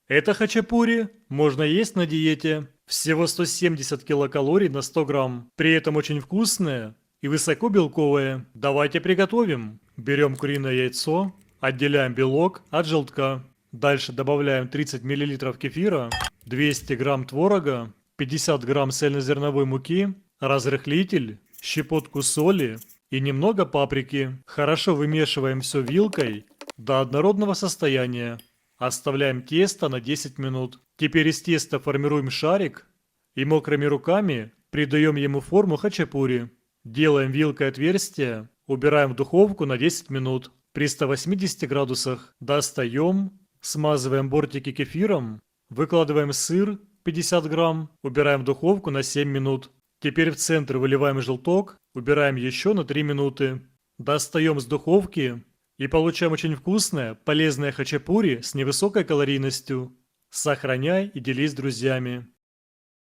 Это хачапури можно есть на диете. Всего 170 килокалорий на 100 грамм. При этом очень вкусное и высоко белковое. Давайте приготовим. Берем куриное яйцо, отделяем белок от желтка. Дальше добавляем 30 миллилитров кефира, 200 грамм творога, 50 грамм цельнозерновой муки, разрыхлитель, щепотку соли и немного паприки. Хорошо вымешиваем все вилкой до однородного состояния. Оставляем тесто на 10 минут. Теперь из теста формируем шарик и мокрыми руками придаем ему форму хачапури. Делаем вилкой отверстие, убираем в духовку на 10 минут. При 180 градусах достаем, смазываем бортики кефиром, выкладываем сыр 50 грамм, убираем в духовку на 7 минут. Теперь в центр выливаем желток, убираем еще на 3 минуты. Достаем с духовки и получаем очень вкусное, полезное хачапури с невысокой калорийностью. Сохраняй и делись с друзьями.